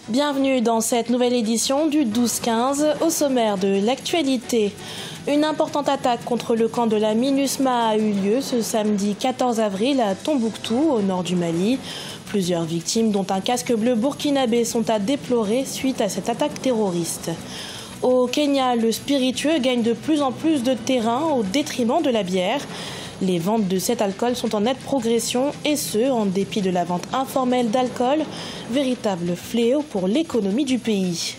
Bienvenue dans cette nouvelle édition du 12-15. Au sommaire de l'actualité, une importante attaque contre le camp de la MINUSMA a eu lieu ce samedi 14 avril à Tombouctou, au nord du Mali. Plusieurs victimes, dont un casque bleu burkinabé, sont à déplorer suite à cette attaque terroriste. Au Kenya, le spiritueux gagne de plus en plus de terrain au détriment de la bière. Les ventes de cet alcool sont en nette progression, et ce, en dépit de la vente informelle d'alcool, véritable fléau pour l'économie du pays.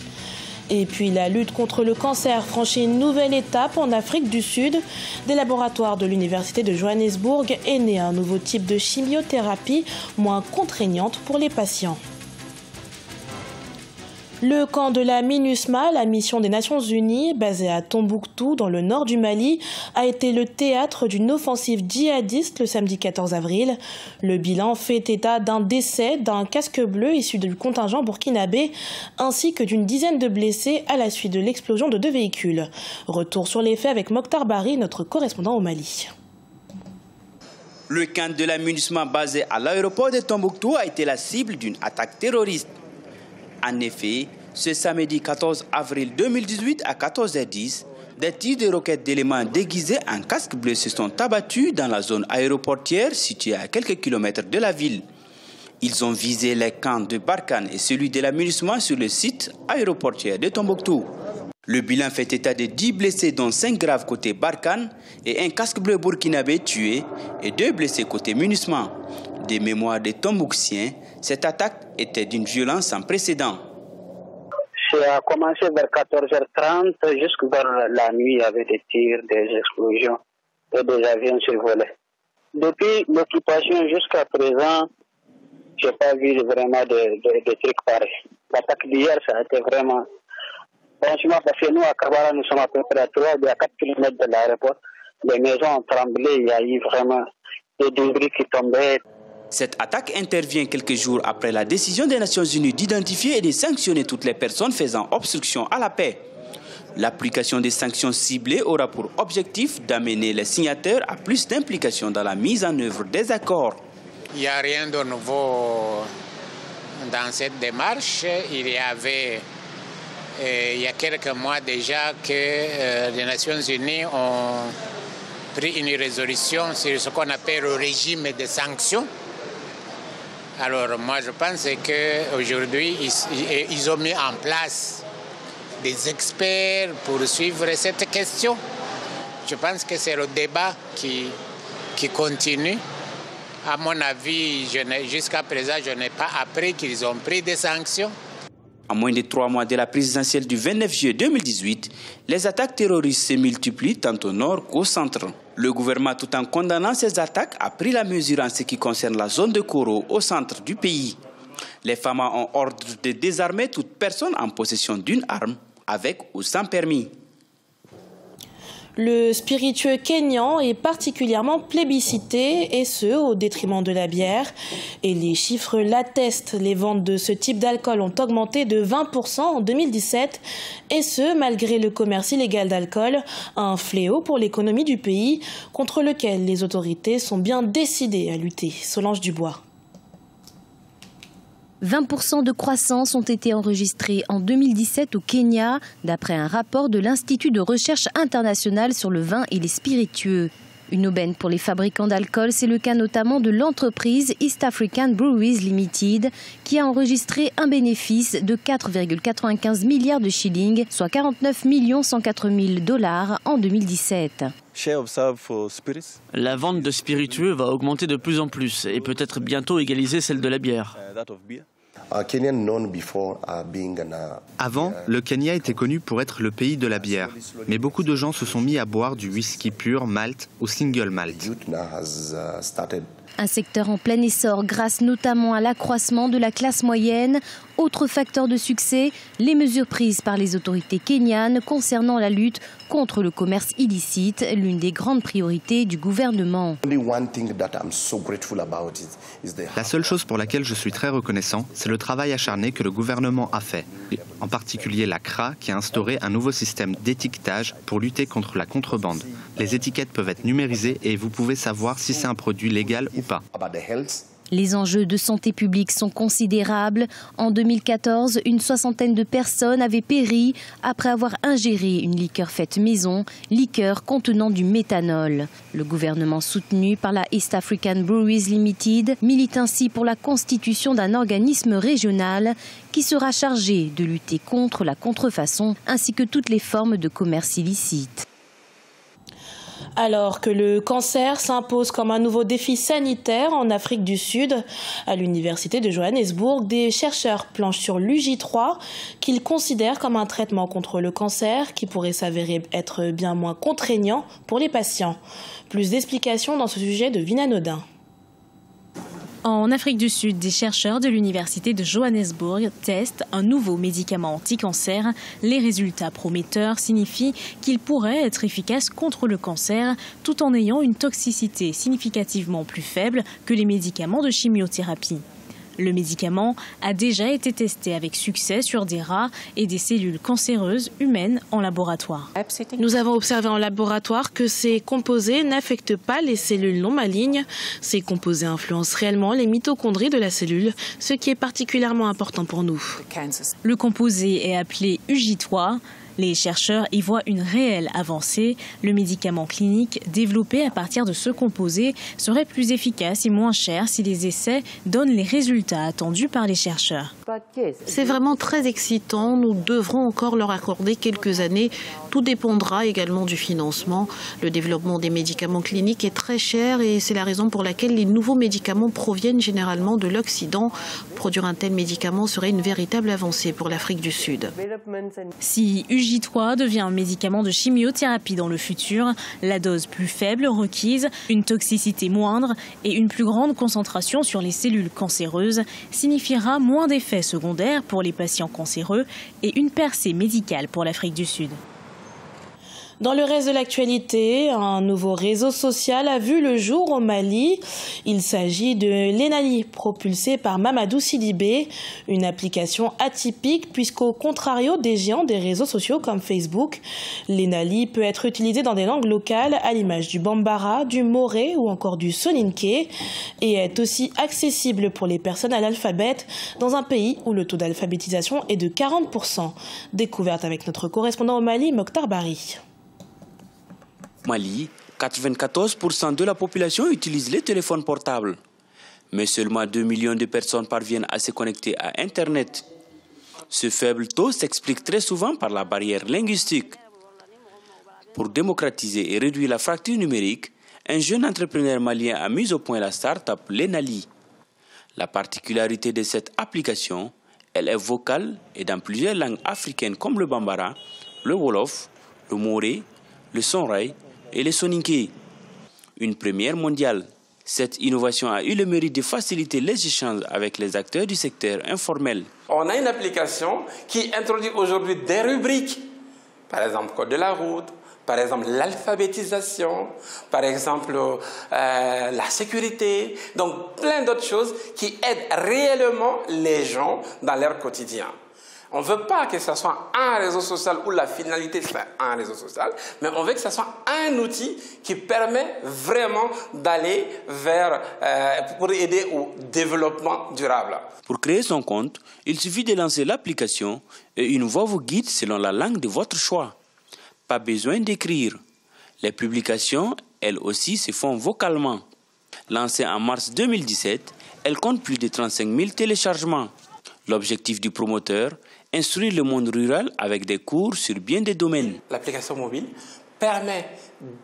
Et puis la lutte contre le cancer franchit une nouvelle étape en Afrique du Sud. Des laboratoires de l'université de Johannesburg est né un nouveau type de chimiothérapie moins contraignante pour les patients. Le camp de la MINUSMA, la mission des Nations Unies, basée à Tombouctou, dans le nord du Mali, a été le théâtre d'une offensive djihadiste le samedi 14 avril. Le bilan fait état d'un décès d'un casque bleu issu du contingent burkinabé, ainsi que d'une dizaine de blessés à la suite de l'explosion de 2 véhicules. Retour sur les faits avec Mokhtar Bari, notre correspondant au Mali. Le camp de la MINUSMA basé à l'aéroport de Tombouctou a été la cible d'une attaque terroriste. En effet, ce samedi 14 avril 2018 à 14h10, des tirs de roquettes d'éléments déguisés en casque bleu se sont abattus dans la zone aéroportière située à quelques kilomètres de la ville. Ils ont visé les camps de Barkhane et celui de la MINUSMA sur le site aéroportier de Tombouctou. Le bilan fait état de 10 blessés, dont 5 graves côté Barkhane et un casque bleu burkinabé tué et 2 blessés côté MINUSMA. Des mémoires des Tombouctiens, cette attaque était d'une violence sans précédent. Ça a commencé vers 14h30, jusque vers la nuit, il y avait des tirs, des explosions et des avions survolaient. Depuis l'occupation jusqu'à présent, je n'ai pas vu vraiment de trucs pareils. L'attaque d'hier, ça a été vraiment... Franchement, parce que nous, à Kabara, nous sommes à peu près à 3 ou à 4 km de l'aéroport. Les maisons ont tremblé, il y a eu vraiment des débris qui tombaient. Cette attaque intervient quelques jours après la décision des Nations Unies d'identifier et de sanctionner toutes les personnes faisant obstruction à la paix. L'application des sanctions ciblées aura pour objectif d'amener les signataires à plus d'implication dans la mise en œuvre des accords. Il n'y a rien de nouveau dans cette démarche. Il y a quelques mois déjà que les Nations Unies ont pris une résolution sur ce qu'on appelle le régime de sanctions. Alors moi je pense qu'aujourd'hui ils ont mis en place des experts pour suivre cette question. Je pense que c'est le débat qui continue. À mon avis, jusqu'à présent, je n'ai pas appris qu'ils ont pris des sanctions. À moins de 3 mois de la présidentielle du 29 juillet 2018, les attaques terroristes se multiplient tant au nord qu'au centre. Le gouvernement, tout en condamnant ces attaques, a pris la mesure en ce qui concerne la zone de Koro au centre du pays. Les femmes ont ordre de désarmer toute personne en possession d'une arme, avec ou sans permis. Le spiritueux kényan est particulièrement plébiscité, et ce, au détriment de la bière. Et les chiffres l'attestent, les ventes de ce type d'alcool ont augmenté de 20% en 2017, et ce, malgré le commerce illégal d'alcool, un fléau pour l'économie du pays, contre lequel les autorités sont bien décidées à lutter. Solange Dubois. 20% de croissance ont été enregistrés en 2017 au Kenya, d'après un rapport de l'Institut de recherche international sur le vin et les spiritueux. Une aubaine pour les fabricants d'alcool, c'est le cas notamment de l'entreprise East African Breweries Limited, qui a enregistré un bénéfice de 4,95 milliards de shillings, soit 49 104 000 $ en 2017. La vente de spiritueux va augmenter de plus en plus et peut-être bientôt égaliser celle de la bière. Avant, le Kenya était connu pour être le pays de la bière, mais beaucoup de gens se sont mis à boire du whisky pur, malt ou single malt. Un secteur en plein essor grâce notamment à l'accroissement de la classe moyenne. Autre facteur de succès, les mesures prises par les autorités kenyanes concernant la lutte contre le commerce illicite, l'une des grandes priorités du gouvernement. La seule chose pour laquelle je suis très reconnaissant, c'est le travail acharné que le gouvernement a fait. En particulier la CRA qui a instauré un nouveau système d'étiquetage pour lutter contre la contrebande. Les étiquettes peuvent être numérisées et vous pouvez savoir si c'est un produit légal ou pas. Les enjeux de santé publique sont considérables. En 2014, une soixantaine de personnes avaient péri après avoir ingéré une liqueur faite maison, liqueur contenant du méthanol. Le gouvernement soutenu par la East African Breweries Limited milite ainsi pour la constitution d'un organisme régional qui sera chargé de lutter contre la contrefaçon ainsi que toutes les formes de commerce illicite. Alors que le cancer s'impose comme un nouveau défi sanitaire en Afrique du Sud, à l'université de Johannesburg, des chercheurs planchent sur l'UJ3 qu'ils considèrent comme un traitement contre le cancer qui pourrait s'avérer être bien moins contraignant pour les patients. Plus d'explications dans ce sujet de Vina Nodin. En Afrique du Sud, des chercheurs de l'université de Johannesburg testent un nouveau médicament anti-cancer. Les résultats prometteurs signifient qu'il pourrait être efficace contre le cancer tout en ayant une toxicité significativement plus faible que les médicaments de chimiothérapie. Le médicament a déjà été testé avec succès sur des rats et des cellules cancéreuses humaines en laboratoire. Nous avons observé en laboratoire que ces composés n'affectent pas les cellules non malignes. Ces composés influencent réellement les mitochondries de la cellule, ce qui est particulièrement important pour nous. Le composé est appelé UJ3. Les chercheurs y voient une réelle avancée. Le médicament clinique développé à partir de ce composé serait plus efficace et moins cher si les essais donnent les résultats attendus par les chercheurs. C'est vraiment très excitant. Nous devrons encore leur accorder quelques années. Tout dépendra également du financement. Le développement des médicaments cliniques est très cher et c'est la raison pour laquelle les nouveaux médicaments proviennent généralement de l'Occident. Produire un tel médicament serait une véritable avancée pour l'Afrique du Sud. Si UJ3 devient un médicament de chimiothérapie dans le futur, la dose plus faible requise, une toxicité moindre et une plus grande concentration sur les cellules cancéreuses signifiera moins d'effets secondaires pour les patients cancéreux et une percée médicale pour l'Afrique du Sud. Dans le reste de l'actualité, un nouveau réseau social a vu le jour au Mali. Il s'agit de l'Enali, propulsé par Mamadou Sidibé, une application atypique puisqu'au contrario des géants des réseaux sociaux comme Facebook, l'Enali peut être utilisé dans des langues locales à l'image du Bambara, du Moré ou encore du Soninké et est aussi accessible pour les personnes analphabètes dans un pays où le taux d'alphabétisation est de 40%. Découverte avec notre correspondant au Mali, Mokhtar Bari. Mali, 94% de la population utilise les téléphones portables. Mais seulement 2 millions de personnes parviennent à se connecter à Internet. Ce faible taux s'explique très souvent par la barrière linguistique. Pour démocratiser et réduire la fracture numérique, un jeune entrepreneur malien a mis au point la start-up L'Enali. La particularité de cette application, elle est vocale et dans plusieurs langues africaines comme le Bambara, le Wolof, le Moré, le Sonrai et les Soninké. Une première mondiale. Cette innovation a eu le mérite de faciliter les échanges avec les acteurs du secteur informel. On a une application qui introduit aujourd'hui des rubriques, par exemple code de la route, par exemple l'alphabétisation, par exemple la sécurité, donc plein d'autres choses qui aident réellement les gens dans leur quotidien. On ne veut pas que ce soit un réseau social où la finalité soit un réseau social, mais on veut que ce soit un outil qui permet vraiment d'aller vers, pour aider au développement durable. Pour créer son compte, il suffit de lancer l'application et une voix vous guide selon la langue de votre choix. Pas besoin d'écrire. Les publications, elles aussi, se font vocalement. Lancée en mars 2017, elle compte plus de 35 000 téléchargements. L'objectif du promoteur, instruire le monde rural avec des cours sur bien des domaines. L'application mobile permet,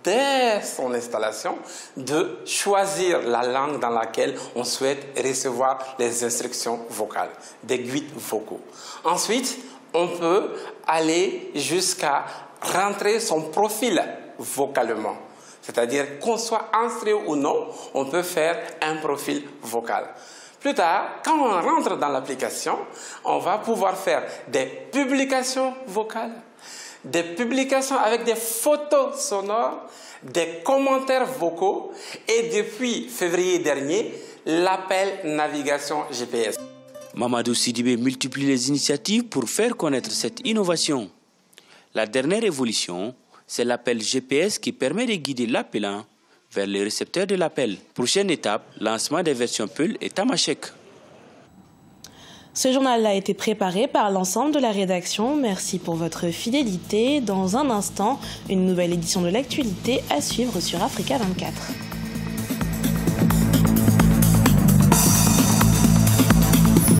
dès son installation, de choisir la langue dans laquelle on souhaite recevoir les instructions vocales, des guides vocaux. Ensuite, on peut aller jusqu'à rentrer son profil vocalement. C'est-à-dire qu'on soit instruit ou non, on peut faire un profil vocal. Plus tard, quand on rentre dans l'application, on va pouvoir faire des publications vocales, des publications avec des photos sonores, des commentaires vocaux et depuis février dernier, l'appel navigation GPS. Mamadou Sidibé multiplie les initiatives pour faire connaître cette innovation. La dernière évolution, c'est l'appel GPS qui permet de guider l'appelant vers les récepteurs de l'appel. Prochaine étape, lancement des versions Peul et Tamashek. Ce journal a été préparé par l'ensemble de la rédaction. Merci pour votre fidélité. Dans un instant, une nouvelle édition de l'actualité à suivre sur Africa 24.